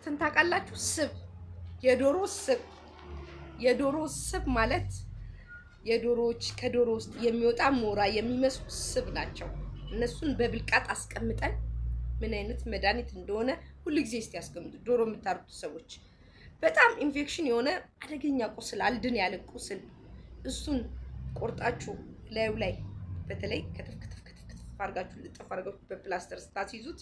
የሚያመጡትን ታውቃላችሁ? ስብ፣ የዶሮ ስብ። የዶሮ ስብ ማለት የዶሮዎች ከዶሮ ውስጥ የሚወጣ ሞራ የሚመስሉ ስብ ናቸው። እነሱን በብልቃጥ አስቀምጠን ምን አይነት መድኃኒት እንደሆነ ሁልጊዜ እስቲ ያስቀምጡ። ዶሮ የምታርቡት ሰዎች በጣም ኢንፌክሽን የሆነ አደገኛ ቁስል፣ አልድን ያለ ቁስል፣ እሱን ቆርጣችሁ ላዩ ላይ በተለይ ከተፍ አድርጋችሁ ልጥፍ አድርጋችሁ በፕላስተር ስታስይዙት፣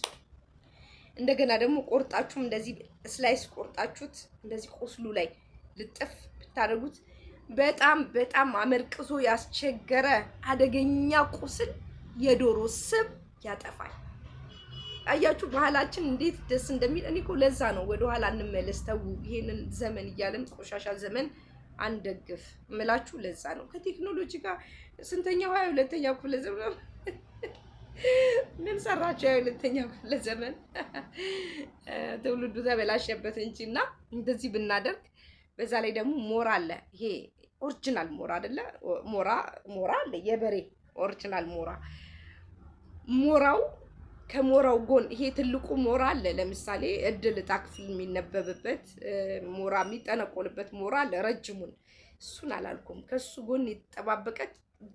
እንደገና ደግሞ ቆርጣችሁም እንደዚህ ስላይስ ቆርጣችሁት እንደዚህ ቁስሉ ላይ ልጥፍ ብታደርጉት በጣም አመርቅዞ ያስቸገረ አደገኛ ቁስል የዶሮ ስብ ያጠፋል። አያችሁ ባህላችን እንዴት ደስ እንደሚል። እኔ እኮ ለዛ ነው ወደኋላ እንመለስ፣ ተው ይሄንን ዘመን እያለን ቆሻሻ ዘመን አንደግፍ እምላችሁ ለዛ ነው። ከቴክኖሎጂ ጋር ስንተኛው 22ኛው ክፍለ ዘመን ምን ሰራችሁ? 22ኛው ክፍለ ዘመን ትውልዱ ተበላሸበት እንጂ እና እንደዚህ ብናደርግ። በዛ ላይ ደግሞ ሞራ አለ። ይሄ ኦሪጂናል ሞራ አይደለ? ሞራ አለ፣ የበሬ ኦሪጂናል ሞራ። ሞራው ከሞራው ጎን ይሄ ትልቁ ሞራ አለ። ለምሳሌ እድል ዕጣ ክፍል የሚነበብበት ሞራ የሚጠነቆልበት ሞራ አለ። ረጅሙን እሱን አላልኩም። ከሱ ጎን የተጠባበቀ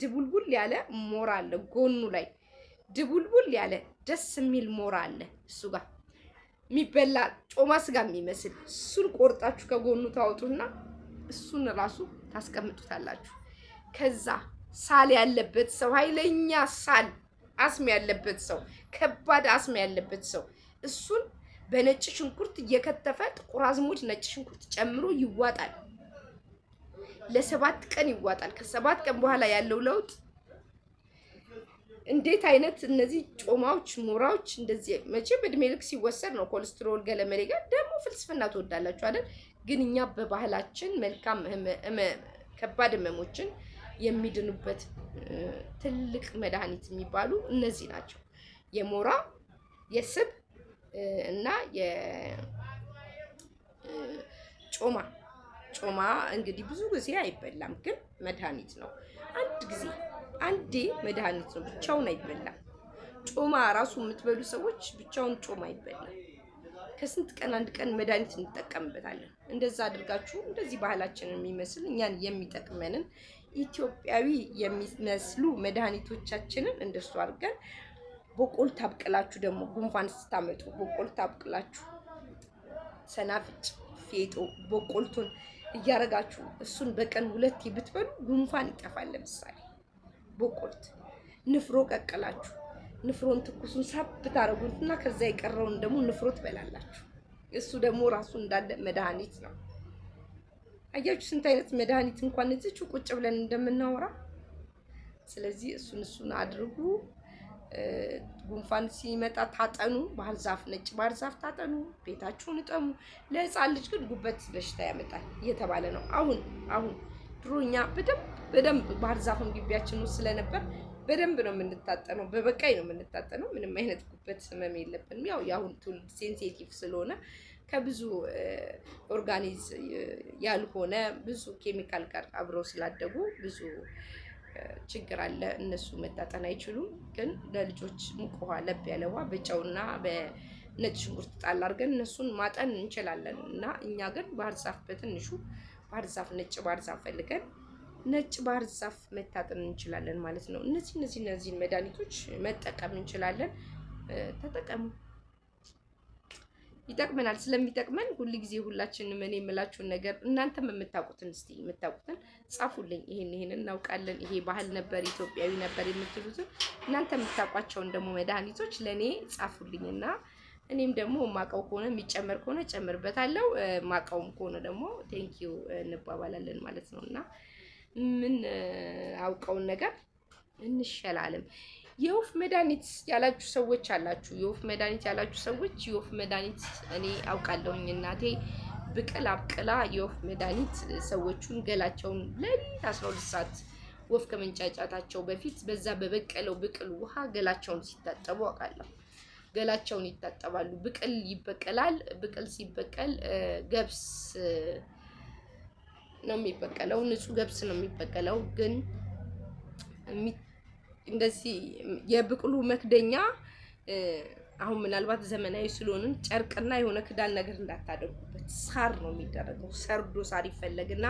ድቡልቡል ያለ ሞራ አለ። ጎኑ ላይ ድቡልቡል ያለ ደስ የሚል ሞራ አለ። እሱ ጋር የሚበላ ጮማ ስጋ የሚመስል እሱን ቆርጣችሁ ከጎኑ ታወጡና እሱን ራሱ ታስቀምጡታላችሁ። ከዛ ሳል ያለበት ሰው፣ ኃይለኛ ሳል አስም ያለበት ሰው፣ ከባድ አስም ያለበት ሰው እሱን በነጭ ሽንኩርት እየከተፈ ጥቁር አዝሙድ፣ ነጭ ሽንኩርት ጨምሮ ይዋጣል። ለ7 ቀን ይዋጣል። ከ7 ቀን በኋላ ያለው ለውጥ እንዴት አይነት እነዚህ ጮማዎች ሞራዎች እንደዚህ መቼም እድሜ ልክ ሲወሰድ ነው። ኮሌስትሮል ገለመሌ ጋር ደግሞ ፍልስፍና ትወዳላችሁ አይደል? ግን እኛ በባህላችን መልካም ከባድ ህመሞችን የሚድኑበት ትልቅ መድኃኒት የሚባሉ እነዚህ ናቸው። የሞራ የስብ እና ጮማ እንግዲህ ብዙ ጊዜ አይበላም፣ ግን መድኃኒት ነው። አንዴ መድኃኒት ነው፣ ብቻውን አይበላም። ጮማ ራሱ የምትበሉ ሰዎች ብቻውን ጮማ አይበላም። ከስንት ቀን አንድ ቀን መድኃኒት እንጠቀምበታለን። እንደዛ አድርጋችሁ እንደዚህ ባህላችንን የሚመስል እኛን የሚጠቅመንን ኢትዮጵያዊ የሚመስሉ መድኃኒቶቻችንን እንደሱ አድርገን በቆልታ አብቅላችሁ ደግሞ ጉንፋን ስታመጡ በቆልታ አብቅላችሁ ሰናፍጭ፣ ፌጦ፣ በቆልቱን እያረጋችሁ እሱን በቀን 2 ብትበሉ ጉንፋን ይጠፋል። ለምሳሌ በቆልት ንፍሮ ቀቅላችሁ ንፍሮን ትኩሱን ሳብ ታረጉትና ከዛ የቀረውን ደግሞ ንፍሮ ትበላላችሁ። እሱ ደግሞ ራሱ እንዳለ መድኃኒት ነው። አያችሁ ስንት አይነት መድኃኒት እንኳን እዚሁ ቁጭ ብለን እንደምናወራ። ስለዚህ እሱን አድርጉ። ጉንፋን ሲመጣ ታጠኑ፣ ባህር ዛፍ፣ ነጭ ባህር ዛፍ ታጠኑ፣ ቤታችሁን እጠሙ። ለህፃን ልጅ ግን ጉበት በሽታ ያመጣል እየተባለ ነው። አሁን ድሮኛ በደንብ ባህር ዛፍን ግቢያችን ውስጥ ስለነበር በደንብ ነው የምንታጠነው፣ በበቃይ ነው የምንታጠነው። ምንም አይነት ጉበት ህመም የለብንም። ያው የአሁን ትውልድ ሴንሲቲቭ ስለሆነ ከብዙ ኦርጋኒዝ ያልሆነ ብዙ ኬሚካል ጋር አብረው ስላደጉ ብዙ ችግር አለ። እነሱ መታጠን አይችሉም። ግን ለልጆች ሙቅ ውሃ፣ ለብ ያለ ውሃ በጨውና በነጭ ሽንኩርት ጣል አድርገን እነሱን ማጠን እንችላለን። እና እኛ ግን ባህር ዛፍ በትንሹ ባህር ዛፍ፣ ነጭ ባህር ዛፍ ፈልገን ነጭ ባህር ዛፍ መታጠን እንችላለን ማለት ነው። እነዚህን መድኃኒቶች መጠቀም እንችላለን። ተጠቀሙ፣ ይጠቅመናል። ስለሚጠቅመን ሁልጊዜ ሁላችንም እኔ የምላችሁን ነገር እናንተም የምታውቁትን ጻፉልኝ። ይሄን እናውቃለን፣ ይሄ ባህል ነበር፣ ኢትዮጵያዊ ነበር የምትሉትን እናንተ የምታውቋቸውን ደግሞ መድኃኒቶች ለኔ ጻፉልኝና እኔም ደግሞ ማቀው ከሆነ የሚጨመር ከሆነ ጨምርበታለሁ፣ ማቀውም ከሆነ ደግሞ ቴንኪው እንባባላለን ማለት ነውና ምን አውቀውን ነገር እንሸላለም። የወፍ መድኃኒት ያላችሁ ሰዎች አላችሁ። የወፍ መድኃኒት ያላችሁ ሰዎች የወፍ መድኃኒት እኔ አውቃለሁኝ። እናቴ ብቅል አብቅላ የወፍ መድኃኒት ሰዎቹን ገላቸውን ለሊት 12 ሰዓት ወፍ ከመንጫጫታቸው በፊት በዛ በበቀለው ብቅል ውሃ ገላቸውን ሲታጠቡ አውቃለሁ። ገላቸውን ይታጠባሉ። ብቅል ይበቀላል። ብቅል ሲበቀል ገብስ ነው የሚበቀለው፣ ንጹህ ገብስ ነው የሚበቀለው። ግን እንደዚህ የብቅሉ መክደኛ አሁን ምናልባት ዘመናዊ ስለሆንን ጨርቅና የሆነ ክዳን ነገር እንዳታደርጉበት፣ ሳር ነው የሚደረገው። ሰርዶ ሳር ይፈለግና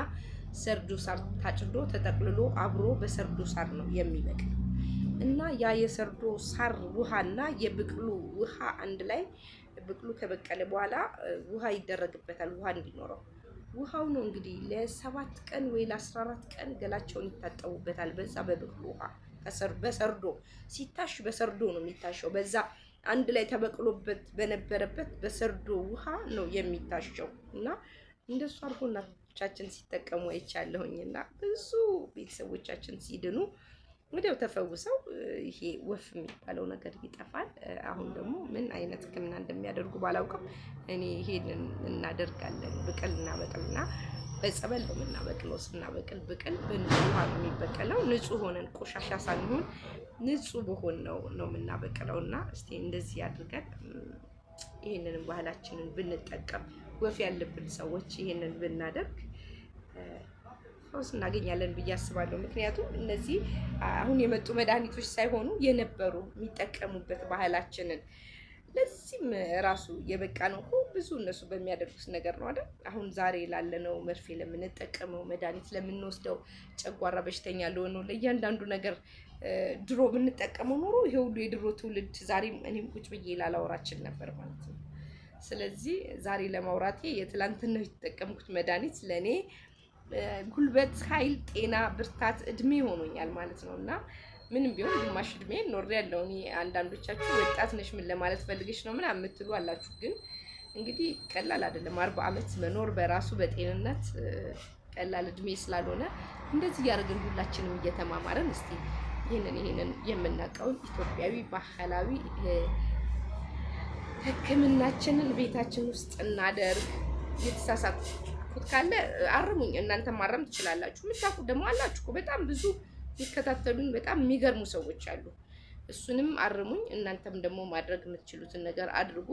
ሰርዶ ሳር ታጭዶ ተጠቅልሎ አብሮ በሰርዶ ሳር ነው የሚበቅል እና ያ የሰርዶ ሳር ውሃና የብቅሉ ውሃ አንድ ላይ ብቅሉ ከበቀለ በኋላ ውሃ ይደረግበታል፣ ውሃ እንዲኖረው። ውሃው ነው እንግዲህ ለ7 ቀን ወይ ለ14 ቀን ገላቸውን ይታጠቡበታል። በዛ በብቅሉ ውሃ በሰርዶ ሲታሽ በሰርዶ ነው የሚታሸው። በዛ አንድ ላይ ተበቅሎበት በነበረበት በሰርዶ ውሃ ነው የሚታሸው እና እንደሱ አድርጎ እናቶቻችን ሲጠቀሙ አይቻለሁኝ እና ብዙ ቤተሰቦቻችን ሲድኑ ወዲያው ተፈውሰው ይሄ ወፍ የሚባለው ነገር ይጠፋል። አሁን ደግሞ ምን አይነት ሕክምና እንደሚያደርጉ ባላውቅም እኔ ይሄንን እናደርጋለን። ብቅል እናበቅልና በጸበል ነው የምናበቅለው። ስናበቅል ብቅል በንጹህ ውሃ ነው የሚበቀለው። ንጹህ ሆነን ቆሻሻ ሳንሆን ንጹህ በሆን ነው የምናበቅለው እና እስቲ እንደዚህ አድርገን ይሄንን ባህላችንን ብንጠቀም፣ ወፍ ያለብን ሰዎች ይሄንን ብናደርግ ፈውስ እናገኛለን ብዬ አስባለሁ። ምክንያቱም እነዚህ አሁን የመጡ መድኃኒቶች ሳይሆኑ የነበሩ የሚጠቀሙበት ባህላችንን ለዚህም ራሱ የበቃ ነው ብዙ እነሱ በሚያደርጉት ነገር ነው አይደል? አሁን ዛሬ ላለነው መርፌ ለምንጠቀመው መድኃኒት ለምንወስደው ጨጓራ በሽተኛ ለሆነው ለእያንዳንዱ ነገር ድሮ ብንጠቀመው ኖሮ ይሄ ሁሉ የድሮ ትውልድ ዛሬም እኔም ቁጭ ብዬ ላላወራችን ነበር ማለት ነው። ስለዚህ ዛሬ ለማውራቴ የትላንትና የተጠቀምኩት መድኃኒት ለእኔ ጉልበት፣ ኃይል፣ ጤና፣ ብርታት፣ እድሜ ሆኖኛል ማለት ነው እና ምንም ቢሆን ግማሽ እድሜ ኖሬ ያለው እኔ አንዳንዶቻችሁ ወጣት ነሽ ምን ለማለት ፈልገሽ ነው ምናምን የምትሉ አላችሁ። ግን እንግዲህ ቀላል አይደለም 40 ዓመት መኖር በራሱ በጤንነት ቀላል እድሜ ስላልሆነ እንደዚህ እያደረግን ሁላችንም እየተማማረን እስቲ ይሄንን የምናውቀውን ኢትዮጵያዊ ባህላዊ ሕክምናችንን ቤታችን ውስጥ እናደርግ። የተሳሳትኩት ካለ አርሙኝ፣ እናንተ ማረም ትችላላችሁ። የምታውቁት ደግሞ አላችሁ እኮ በጣም ብዙ የሚከታተሉኝ በጣም የሚገርሙ ሰዎች አሉ። እሱንም አርሙኝ። እናንተም ደግሞ ማድረግ የምትችሉትን ነገር አድርጉ፣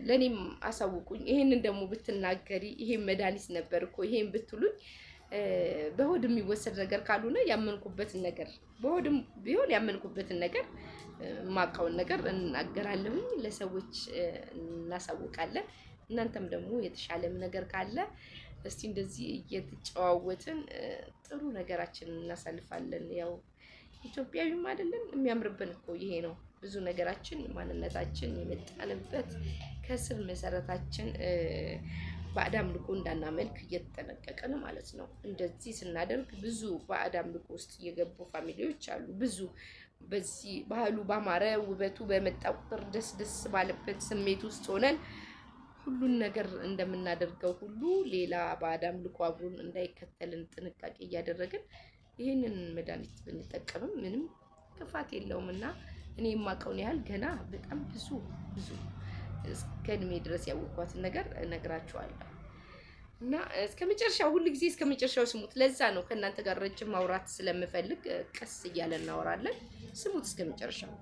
ለኔም አሳውቁኝ። ይሄንን ደግሞ ብትናገሪ ይሄን መድኃኒት ነበር እኮ ይሄን ብትሉኝ በሆድ የሚወሰድ ነገር ካልሆነ ያመንኩበትን ነገር በሆድም ቢሆን ያመንኩበትን ነገር ማቃውን ነገር እናገራለሁኝ፣ ለሰዎች እናሳውቃለን። እናንተም ደግሞ የተሻለም ነገር ካለ እስቲ እንደዚህ እየተጨዋወትን ጥሩ ነገራችንን እናሳልፋለን። ያው ኢትዮጵያዊም አይደለም የሚያምርብን እኮ ይሄ ነው። ብዙ ነገራችን ማንነታችን የመጣንበት ከስር መሰረታችን ባዕድ አምልኮ እንዳናመልክ እየተጠነቀቀን ማለት ነው። እንደዚህ ስናደርግ ብዙ ባዕድ አምልኮ ውስጥ የገቡ ፋሚሊዎች አሉ። ብዙ በዚህ ባህሉ ባማረ ውበቱ በመጣ ቁጥር ደስ ደስ ባለበት ስሜት ውስጥ ሆነን ሁሉን ነገር እንደምናደርገው ሁሉ ሌላ ባዕድ አምልኮ አብሮን እንዳይከተልን ጥንቃቄ እያደረግን ይህንን መድኃኒት ብንጠቀምም ምንም ክፋት የለውም እና እኔ የማውቀውን ያህል ገና በጣም ብዙ እስከ እድሜ ድረስ ያወቅኳትን ነገር እነግራችኋለሁ እና እስከ መጨረሻው ሁሉ ጊዜ እስከ መጨረሻው ስሙት። ለዛ ነው ከእናንተ ጋር ረጅም ማውራት ስለምፈልግ ቀስ እያለን እናወራለን። ስሙት እስከ መጨረሻው።